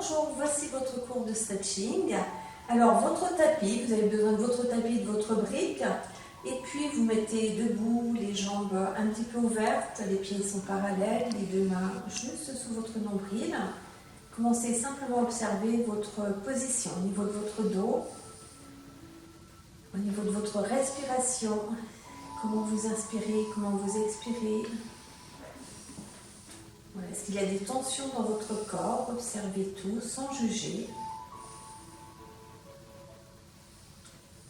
Bonjour, voici votre cours de stretching. Alors votre tapis, vous avez besoin de votre tapis, de votre brique. Et puis vous mettez debout, les jambes un petit peu ouvertes, les pieds sont parallèles, les deux mains juste sous votre nombril. Commencez simplement à observer votre position au niveau de votre dos, au niveau de votre respiration, comment vous inspirez, comment vous expirez. Voilà. Est-ce qu'il y a des tensions dans votre corps? Observez tout sans juger.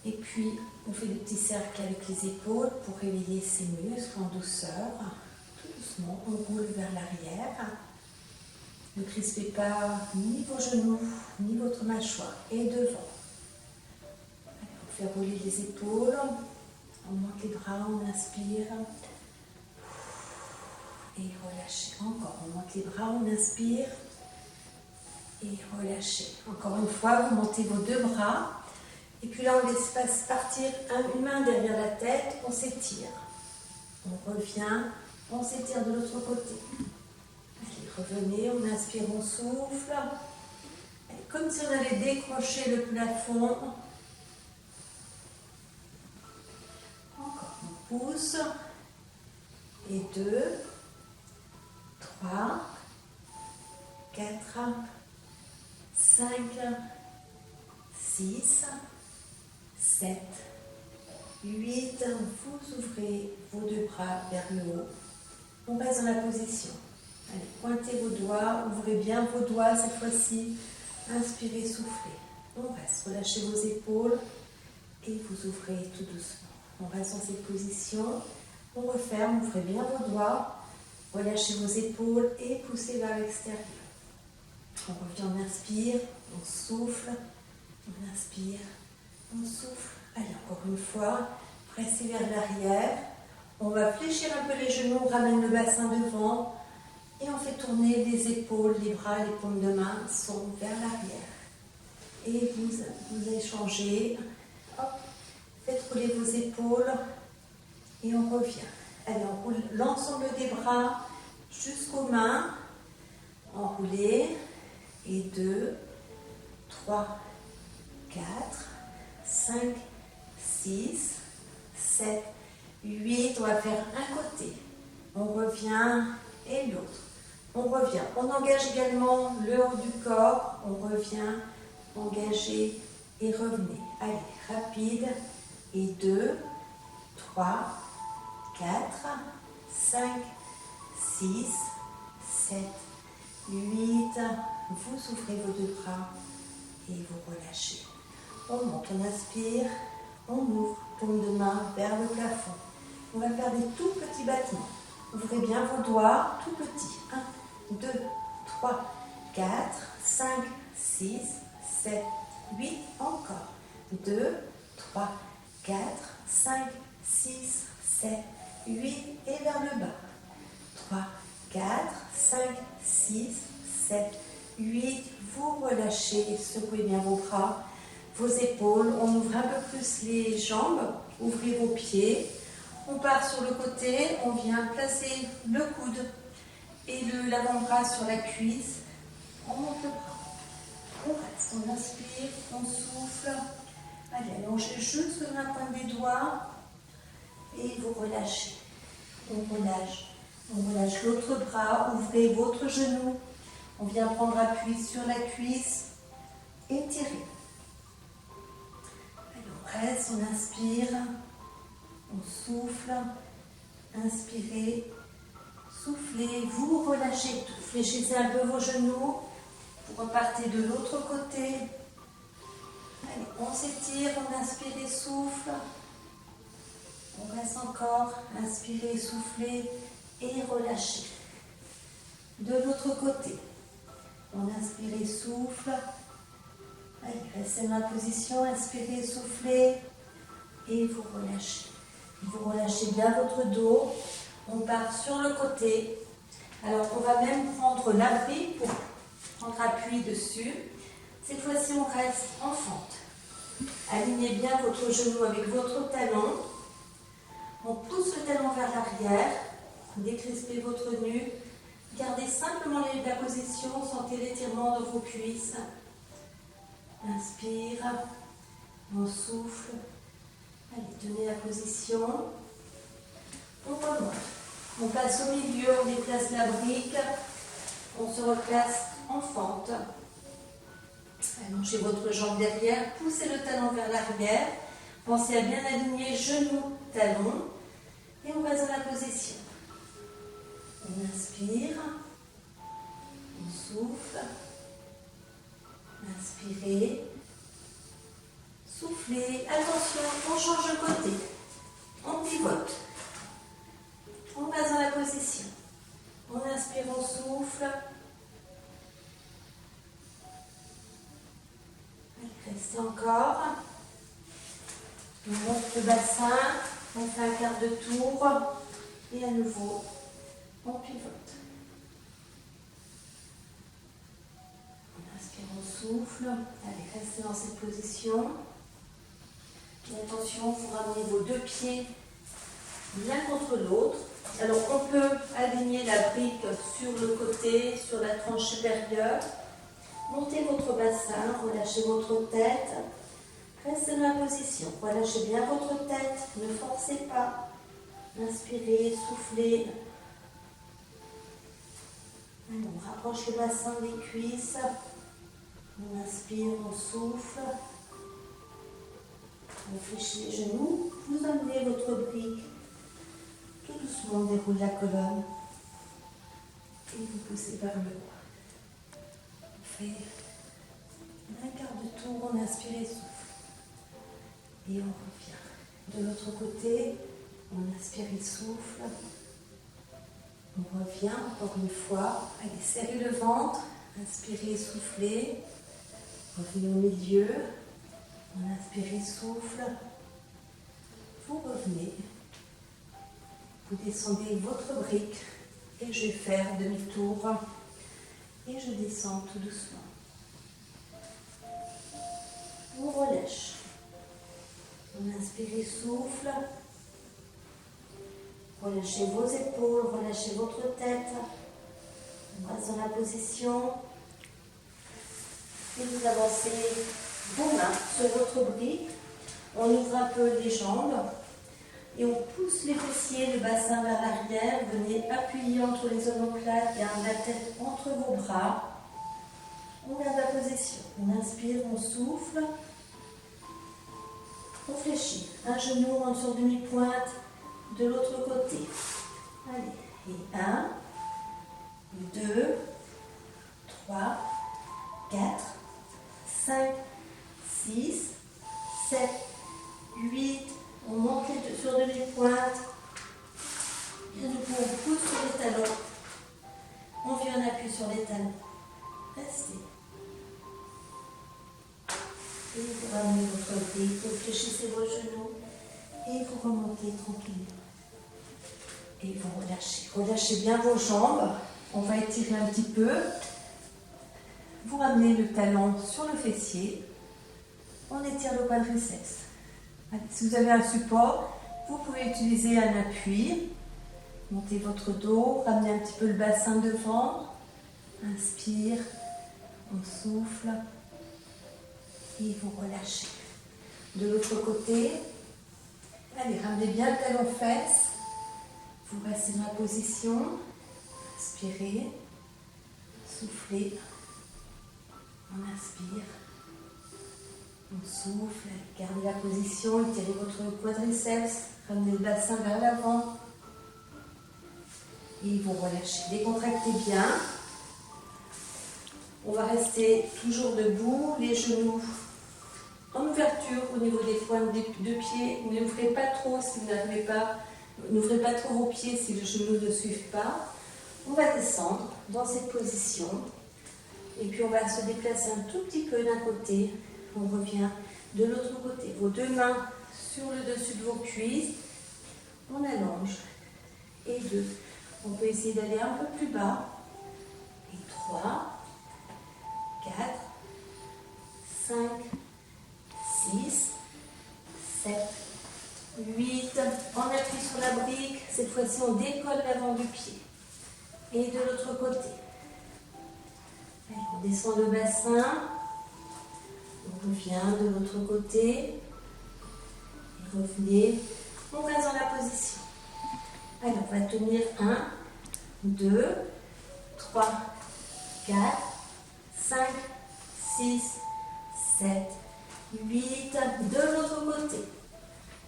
Et puis, on fait des petits cercles avec les épaules pour réveiller ses muscles en douceur. Tout doucement, on roule vers l'arrière. Ne crispez pas ni vos genoux, ni votre mâchoire. Et devant. Allez, on fait rouler les épaules. On monte les bras, on inspire. Et relâchez. Encore, on monte les bras, on inspire. Et relâchez. Encore une fois, vous montez vos deux bras. Et puis là, on laisse partir une main derrière la tête, on s'étire. On revient, on s'étire de l'autre côté. Allez, revenez, on inspire, on souffle. Allez, comme si on allait décrocher le plafond. Encore, on pousse. Et 2, 3, 4, 5, 6, 7, 8, vous ouvrez vos deux bras vers le haut. On reste dans la position. Allez, pointez vos doigts, ouvrez bien vos doigts cette fois-ci. Inspirez, soufflez. On reste, relâchez vos épaules et vous ouvrez tout doucement. On reste dans cette position. On referme, ouvrez bien vos doigts. Relâchez vos épaules et poussez vers l'extérieur. On revient, on inspire, on souffle, on inspire, on souffle. Allez, encore une fois, pressez vers l'arrière. On va fléchir un peu les genoux, on ramène le bassin devant et on fait tourner les épaules, les bras, les paumes de main sont vers l'arrière. Et vous échangez. Hop, faites rouler vos épaules et on revient. Allez, on roule l'ensemble des bras jusqu'aux mains. Enroulez. Et 2, 3, 4, 5, 6, 7, 8. On va faire un côté. On revient et l'autre. On revient. On engage également le haut du corps. On revient, engagez et revenez. Allez, rapide. Et 2, 3, 4, 5, 6, 7, 8. Vous ouvrez vos deux bras et vous relâchez. On monte, on inspire, on ouvre, paume de main vers le plafond. On va faire des tout petits battements. Ouvrez bien vos doigts, tout petits. 1, 2, 3, 4, 5, 6, 7, 8. Encore. 2, 3, 4, 5, 6, 7, 8. Et vers le bas. 3, 4, 5, 6, 7, 8. Vous relâchez, secouez bien vos bras, vos épaules. On ouvre un peu plus les jambes. Ouvrez vos pieds. On part sur le côté. On vient placer le coude et l'avant-bras sur la cuisse. On monte le bras. On reste, on inspire, on souffle. Allez, allongez juste la pointe des doigts. Et vous relâchez. On relâche. On relâche l'autre bras. Ouvrez votre genou. On vient prendre appui sur la cuisse. Étirez. On reste, on inspire, on souffle, inspirez, soufflez, vous relâchez tout. Fléchissez un peu vos genoux, vous repartez de l'autre côté. Allez, on s'étire, on inspire et souffle. On reste encore, inspirez, soufflez et relâchez. De l'autre côté, on inspire et souffle. Allez, restez dans la position, inspirez, soufflez et vous relâchez. Vous relâchez bien votre dos. On part sur le côté. Alors, on va même prendre l'abri pour prendre appui dessus. Cette fois-ci, on reste en fente. Alignez bien votre genou avec votre talon. On pousse le talon vers l'arrière. Décrispez votre nuque. Gardez simplement la position, sentez l'étirement dans vos cuisses. Inspire, on souffle. Allez, tenez la position. On remonte. On passe au milieu, on déplace la brique. On se replace en fente. Allongez votre jambe derrière, poussez le talon vers l'arrière. Pensez à bien aligner genoux, talons. Et on reste dans la position. On inspire. On souffle. Inspirez. Soufflez. Attention, on change de côté. On pivote. On reste dans la position. On inspire, on souffle. Restez encore. On monte le bassin. On fait un quart de tour. Et à nouveau, on pivote. On inspire, on souffle. Allez, restez dans cette position. Et attention, vous ramenez vos deux pieds l'un contre l'autre. Alors, on peut aligner la brique sur le côté, sur la tranche supérieure. Montez votre bassin, relâchez votre tête. Restez dans la position. Relâchez bien votre tête, ne forcez pas. Inspirez, soufflez. On rapproche le bassin des cuisses. On inspire, on souffle. On fléchit les genoux. Vous amenez votre brique. Tout doucement, on déroule la colonne. Et vous poussez vers le haut. On fait un quart de tour. On inspire et souffle. Et on revient. De l'autre côté, on inspire et souffle. On revient encore une fois. Allez, serrez le ventre. Inspirez, soufflez. Revenez au milieu. On inspire et souffle. Vous revenez. Vous descendez votre brique. Et je vais faire demi-tour. Et je descends tout doucement. On relâche. On inspire et souffle. Relâchez vos épaules, relâchez votre tête. On reste dans la position. Et vous avancez vos mains sur votre brique. On ouvre un peu les jambes. Et on pousse les fessiers, le bassin vers l'arrière. Venez appuyer entre les omoplates, garde la tête entre vos bras. On garde la position. On inspire, on souffle. On fléchit. Un genou rentre sur demi-pointe de l'autre côté. Allez. Et 1, 2, 3, 4, 5, 6, 7, 8. On monte sur demi-pointe. Et du coup, on pousse sur les talons. On vient en appui sur les talons. Restez. Et vous ramenez votre brique, vous fléchissez vos genoux et vous remontez tranquillement. Et vous relâchez. Relâchez bien vos jambes. On va étirer un petit peu. Vous ramenez le talon sur le fessier. On étire le quadriceps. Allez, si vous avez un support, vous pouvez utiliser un appui. Montez votre dos, ramenez un petit peu le bassin devant. Inspire, on souffle. Et vous relâchez. De l'autre côté, allez, ramenez bien le talon fesse. Vous restez dans la position. Inspirez. Soufflez. On inspire. On souffle. Gardez la position. Étirez votre quadriceps. Ramenez le bassin vers l'avant. Et vous relâchez. Décontractez bien. On va rester toujours debout. Les genoux en ouverture au niveau des pointes de pied. N'ouvrez pas trop si vous n'arrivez pas. N'ouvrez pas trop vos pieds si les genoux ne suivent pas. On va descendre dans cette position. Et puis on va se déplacer un tout petit peu d'un côté. On revient de l'autre côté. Vos deux mains sur le dessus de vos cuisses. On allonge. Et 2. On peut essayer d'aller un peu plus bas. Et 3, 4, 5, 6, 7, 8. On appuie sur la brique. Cette fois-ci, on décolle l'avant du pied. Et de l'autre côté. Allez, on descend le bassin. On revient de l'autre côté. Et revenez. On reste dans la position. Alors, on va tenir 1, 2, 3, 4, 5, 6, 7, 8. De l'autre côté.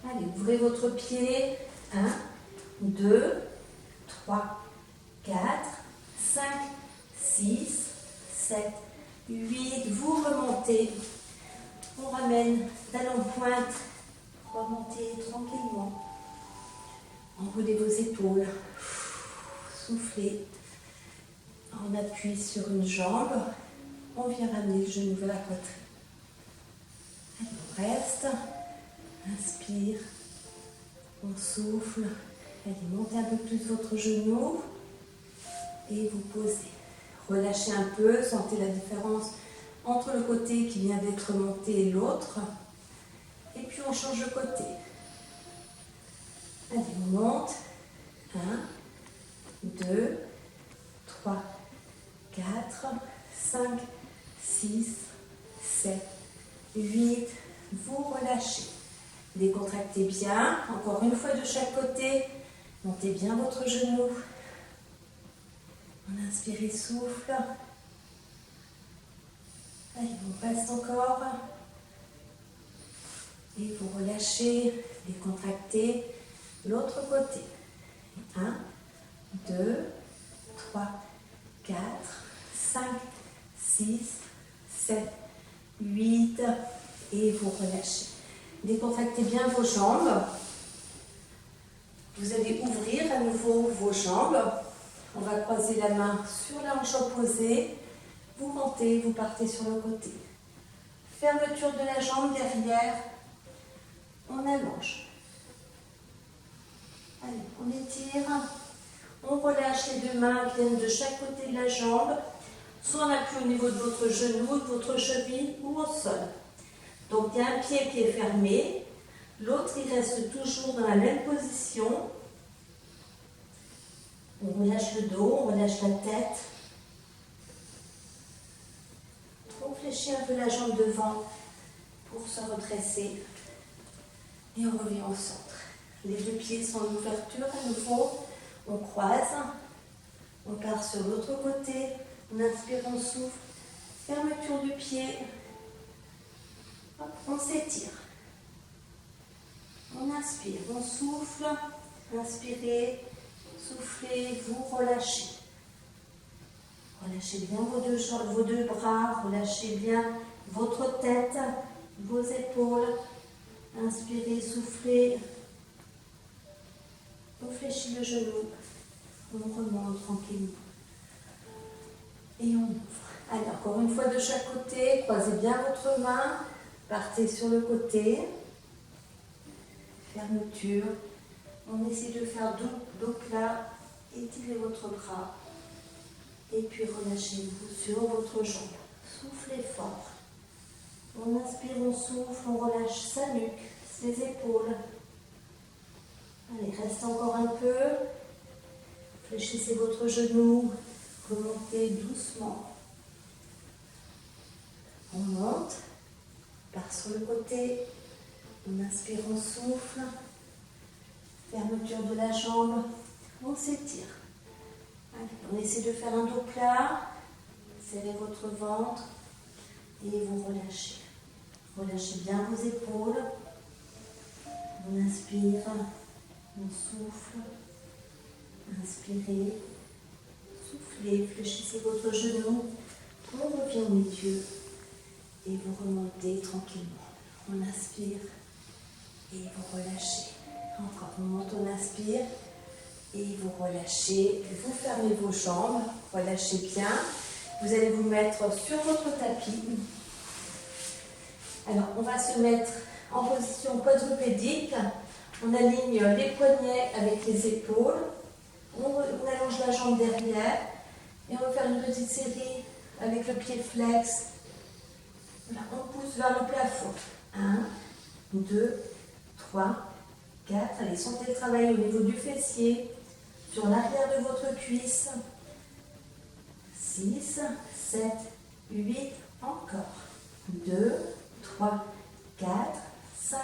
Allez, ouvrez votre pied. 1, 2, 3, 4, 5, 6, 7, 8. Vous remontez. On ramène talon pointe. Remontez tranquillement. Enroulez vos épaules. Soufflez. On appuie sur une jambe. On vient ramener le genou vers la poitrine. Allez, on reste. Inspire. On souffle. Allez, montez un peu plus votre genou. Et vous posez. Relâchez un peu. Sentez la différence entre le côté qui vient d'être monté et l'autre. Et puis on change de côté. Allez, on monte. 1, 2, 3, 4, 5, 6, 7, 8. Vous relâchez. Décontractez bien. Encore une fois de chaque côté. Montez bien votre genou. On inspire et souffle. Allez, on reste encore. Et vous relâchez, décontractez l'autre côté. 1, 2, 3, 4, 5, 6, 7, 8. Et vous relâchez. Décontractez bien vos jambes. Vous allez ouvrir à nouveau vos jambes. On va croiser la main sur la hanche opposée. Vous montez, vous partez sur le côté. Fermeture de la jambe derrière. On allonge. Allez, on étire. On relâche les deux mains qui viennent de chaque côté de la jambe. Soit on appuie au niveau de votre genou, de votre cheville ou au sol. Donc il y a un pied qui est fermé. L'autre, il reste toujours dans la même position. On relâche le dos, on relâche la tête. On fléchit un peu la jambe devant pour se redresser. Et on revient au centre. Les deux pieds sont en ouverture à nouveau. On croise. On part sur l'autre côté. On inspire, on souffle. Fermeture du pied. Hop, on s'étire. On inspire, on souffle. Inspirez, soufflez, vous relâchez. Relâchez bien vos deux bras. Relâchez bien votre tête, vos épaules. Inspirez, soufflez. On fléchit le genou. On remonte tranquillement. Et on ouvre. Allez, encore une fois de chaque côté. Croisez bien votre main. Partez sur le côté. Fermeture. On essaie de faire dos plat. Étirez votre bras. Et puis relâchez-vous sur votre jambe. Soufflez fort. On inspire, on souffle, on relâche sa nuque, ses épaules. Allez, restez encore un peu. Fléchissez votre genou. Remontez doucement. On monte. On part sur le côté. On inspire, on souffle. Fermeture de la jambe. On s'étire. Allez, on essaie de faire un dos plat. Serrez votre ventre. Et vous relâchez. Relâchez bien vos épaules. On inspire. On souffle. Inspirez. Soufflez. Fléchissez votre genou. On revient au milieu. Et vous remontez tranquillement. On inspire. Et vous relâchez. Encore, on monte, on inspire. Et vous relâchez. Vous fermez vos jambes. Relâchez bien. Vous allez vous mettre sur votre tapis. Alors, on va se mettre en position quadrupédique. On aligne les poignets avec les épaules. On allonge la jambe derrière. Et on va faire une petite série avec le pied flex. Voilà, on pousse vers le plafond. 1, 2, 3, 4. Allez, sentez le travail au niveau du fessier, sur l'arrière de votre cuisse. 6, 7, 8, encore. 2, 3, 4, 5,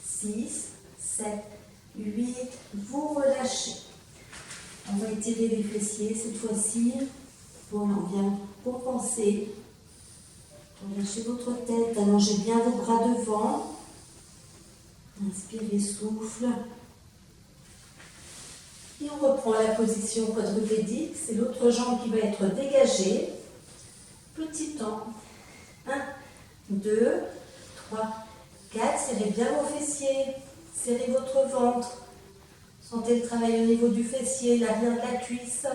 6, 7, 8. Vous relâchez. On va étirer les fessiers cette fois-ci. On vient compenser. Relâchez votre tête, allongez bien vos bras devant. Inspirez, souffle. Et on reprend la position quadrupédique. C'est l'autre jambe qui va être dégagée. Petit temps. 1, 2, 3, 4. Serrez bien vos fessiers. Serrez votre ventre. Sentez le travail au niveau du fessier, l'arrière de la cuisse.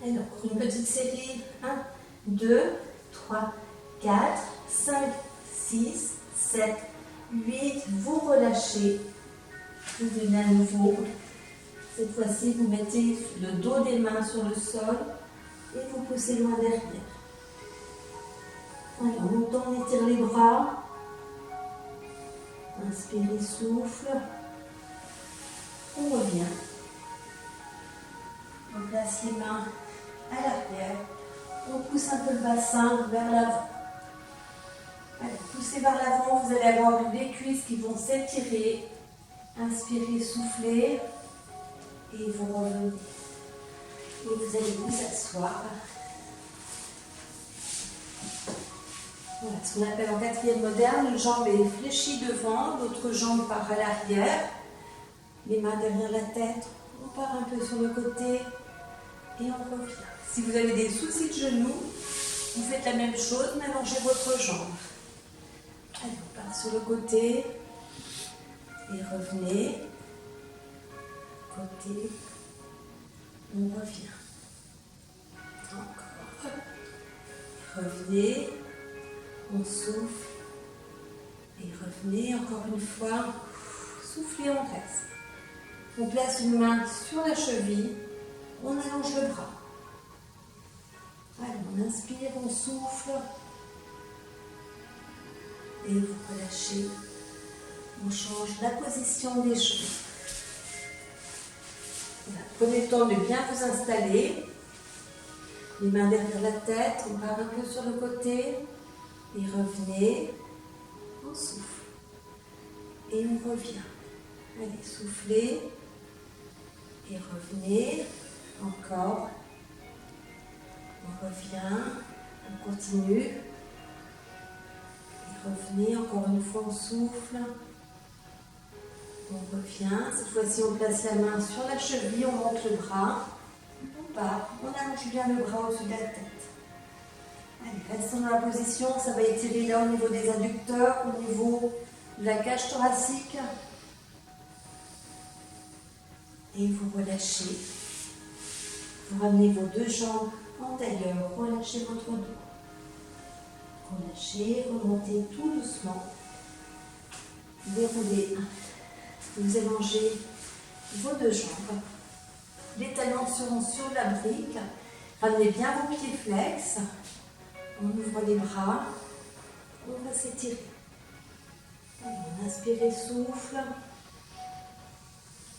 Alors, une petite série. 1, 2, 3, 4, 5, 6, 7, 8. Vous relâchez. Vous venez à nouveau. Cette fois-ci, vous mettez le dos des mains sur le sol et vous poussez loin derrière. Alors, en montant, on étire les bras. Inspirez, souffle. On revient. On place les mains à l'arrière. On pousse un peu le bassin vers l'avant. Allez, poussez vers l'avant, vous allez avoir les cuisses qui vont s'étirer. Inspirez, soufflez. Et vous revenez. Et vous allez vous asseoir. Voilà, ce qu'on appelle en quatrième moderne, une jambe est fléchie devant, l'autre jambe part à l'arrière. Les mains derrière la tête, on part un peu sur le côté et on revient. Si vous avez des soucis de genoux, vous faites la même chose, mais allongez votre jambe. Allez, on part sur le côté et revenez. Côté, on revient. Encore. Revenez, on souffle et revenez encore une fois. Soufflez, on reste. On place une main sur la cheville, on allonge le bras. Allez, on inspire, on souffle. Et vous relâchez. On change la position des genoux. Voilà. Prenez le temps de bien vous installer. Les mains derrière la tête, on part un peu sur le côté. Et revenez. On souffle. Et on revient. Allez, soufflez. Et revenez, encore, on revient, on continue, et revenez, encore une fois on souffle, on revient, cette fois-ci on place la main sur la cheville, on monte le bras, on part, on allonge bien le bras au-dessus de la tête. Allez, restons dans la position, ça va étirer là au niveau des adducteurs, au niveau de la cage thoracique. Et vous relâchez. Vous ramenez vos deux jambes en tailleur. Relâchez votre dos. Relâchez, remontez tout doucement. Déroulez. Vous allongez vos deux jambes. Les talons seront sur la brique. Ramenez bien vos pieds flex. On ouvre les bras. On va s'étirer. On inspire et souffle.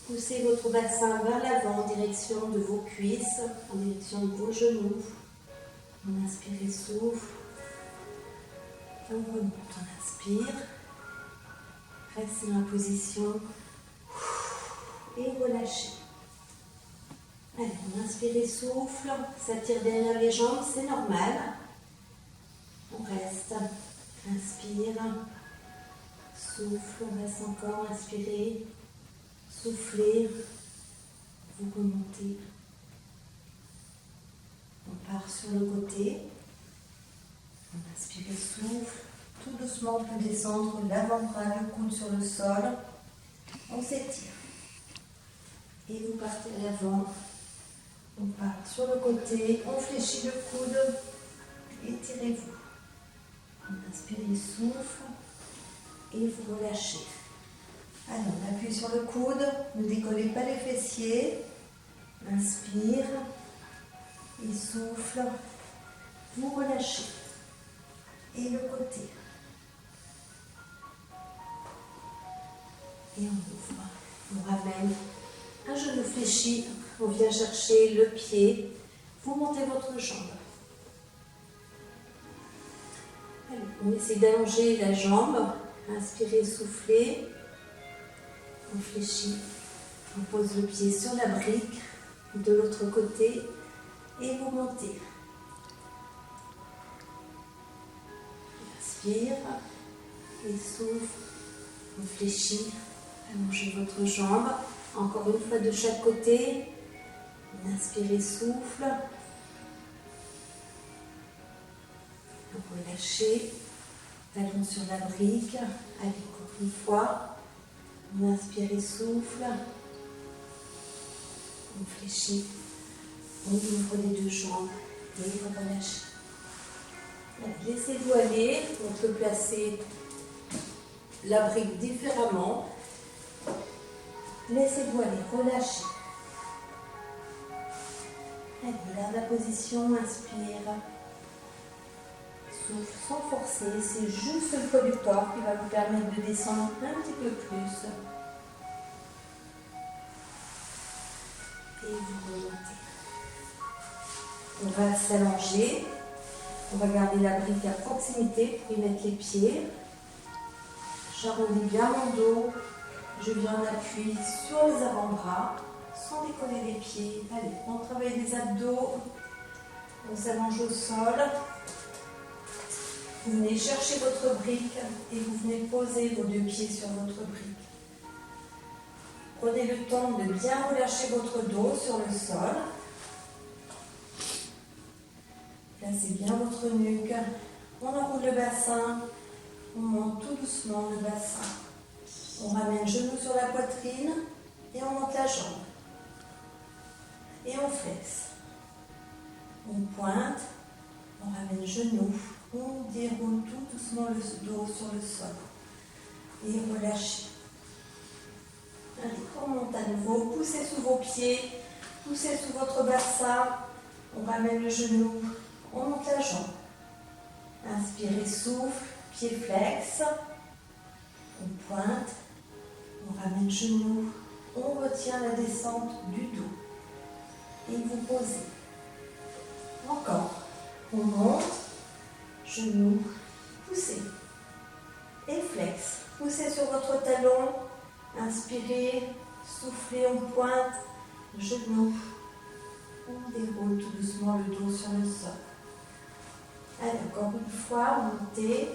Poussez votre bassin vers l'avant en direction de vos cuisses, en direction de vos genoux. On inspire et souffle. On remonte, on inspire. Restez dans la position. Et relâchez. Allez, on inspire et souffle. Ça tire derrière les jambes, c'est normal. On reste. Inspire. Souffle, on reste encore. Inspirez. Soufflez, vous remontez. On part sur le côté. On inspire et souffle. Tout doucement, on peut descendre l'avant-bras, le coude sur le sol. On s'étire. Et vous partez à l'avant. On part sur le côté. On fléchit le coude. Étirez-vous. On inspire et souffle. Et vous relâchez. Alors, on appuie sur le coude, ne décollez pas les fessiers. Inspire et souffle. Vous relâchez. Et le côté. Et on ouvre. On ramène un genou fléchi. On vient chercher le pied Vous montez votre jambe. Allez, on essaie d'allonger la jambe. Inspirez, soufflez. On fléchit. On pose le pied sur la brique de l'autre côté et vous montez. Inspire et souffle. On fléchit. Allongez votre jambe. Encore une fois de chaque côté. Inspirez, souffle. Relâchez. Talon sur la brique. Allez, encore une fois. On inspire et souffle. On fléchit. On ouvre les deux jambes et vous relâchez. Laissez-vous aller. On peut placer la brique différemment. Laissez-vous aller. Relâchez. Allez, garde la position. Inspire. Souffle sans forcer. C'est juste le poids du corps qui va vous permettre de descendre un petit peu plus. Et vous remontez. On va s'allonger. On va garder la brique à proximité pour y mettre les pieds. J'arrondis bien mon dos. Je viens en appui sur les avant-bras sans décoller les pieds. Allez, on travaille les abdos. On s'allonge au sol. Vous venez chercher votre brique et vous venez poser vos deux pieds sur votre brique. Prenez le temps de bien relâcher votre dos sur le sol. Placez bien votre nuque. On enroule le bassin. On monte tout doucement le bassin. On ramène genou sur la poitrine et on monte la jambe. Et on flexe. On pointe. On ramène genou. On déroule tout doucement le dos sur le sol. Et relâchez. Allez, on monte à nouveau. Poussez sous vos pieds. Poussez sous votre bassin. On ramène le genou. On monte la jambe. Inspirez, souffle. Pied flex. On pointe. On ramène genou. On retient la descente du dos. Et vous posez. Encore. On monte. Genou, poussez et flex. Poussez sur votre talon, inspirez, soufflez, on pointe, genou, on déroule tout doucement le dos sur le sol. Allez, encore une fois, montez,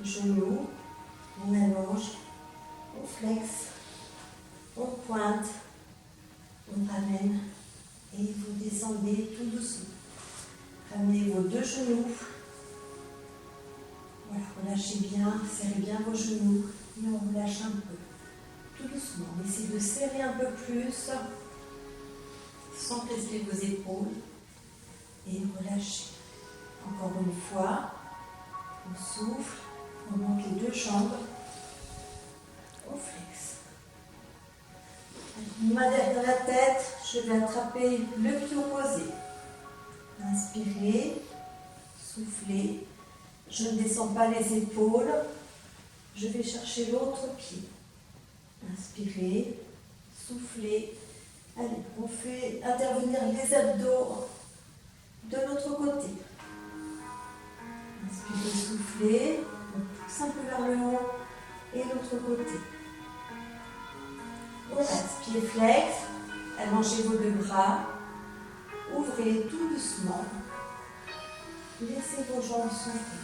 genou, on allonge, on flex, on pointe, on ramène et vous descendez tout doucement. Ramenez vos deux genoux. Voilà, relâchez bien, serrez bien vos genoux, et on relâche un peu, tout doucement. Essayez de serrer un peu plus, sans presser vos épaules, et relâchez. Encore une fois, on souffle, on monte les deux jambes, on flexe. Main derrière la tête, je vais attraper le pied opposé. Inspirez, soufflez. Je ne descends pas les épaules. Je vais chercher l'autre pied. Inspirez, soufflez. Allez, on fait intervenir les abdos de l'autre côté. Inspirez, soufflez. On pousse un peu vers le haut et l'autre côté. On reste pied flex. Allongez vos deux bras. Ouvrez tout doucement. Laissez vos jambes s'ouvrir.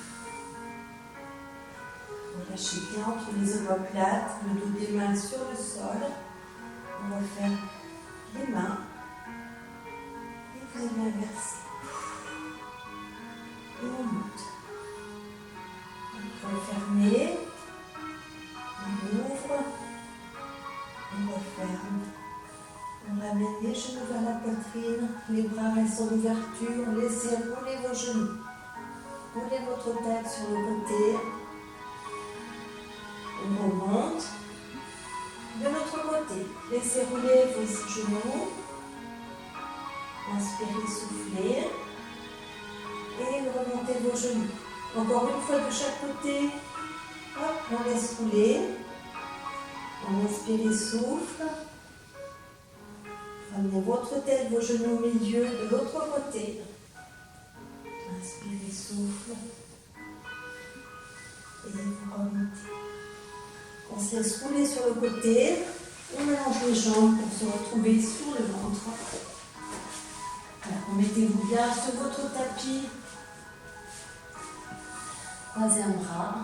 Relâchez bien entre les omoplates, le dos des mains sur le sol. On va faire les mains. Et vous allez inverser. Et on monte. On referme. On ouvre. On referme. On ramène les genoux vers la poitrine. Les bras restent en ouverture. Laissez rouler vos genoux. Roulez votre tête sur le côté. On remonte. De l'autre côté, laissez rouler vos genoux. Inspirez, soufflez. Et remontez vos genoux. Encore une fois de chaque côté. Hop, on laisse rouler. On inspire et souffle. Ramenez votre tête, vos genoux au milieu, de l'autre côté. Inspirez, souffle. Et vous remontez. On se laisse rouler sur le côté. On mélange les jambes pour se retrouver sur le ventre. Alors, remettez-vous bien sur votre tapis. Croisez un bras.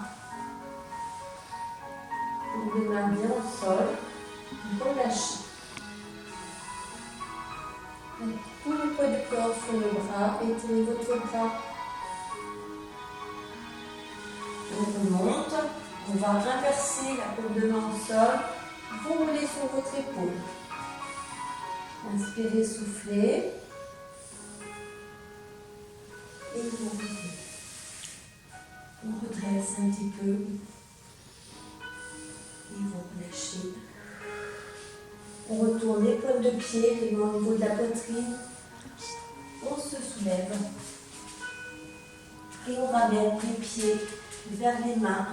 Les mains bien au sol. Relâchez. Avec tout le poids du corps sur le bras. Étirez votre bras. On remonte. On va renverser la paume de main au sol. Vous roulez sur votre épaule. Inspirez, soufflez. Et vous revenez. On redresse un petit peu. Et vous relâchez. On retourne les pointes de pied, les mains au niveau de la poitrine. On se soulève. Et on ramène les pieds vers les mains.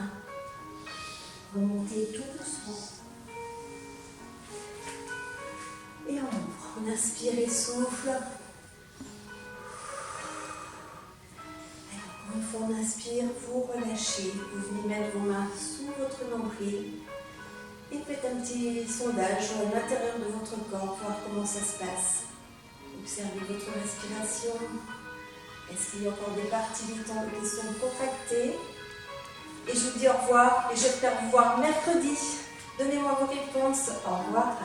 Remontez tout doucement. Et on ouvre. On inspire et souffle. Alors, une fois on inspire, vous relâchez. Vous venez mettre vos mains sous votre nombril. Et faites un petit sondage à l'intérieur de votre corps, voir comment ça se passe. Observez votre respiration. Est-ce qu'il y a encore des parties du temps qui sont contractées? Et je vous dis au revoir et j'espère vous voir mercredi. Donnez-moi vos réponses. Au revoir.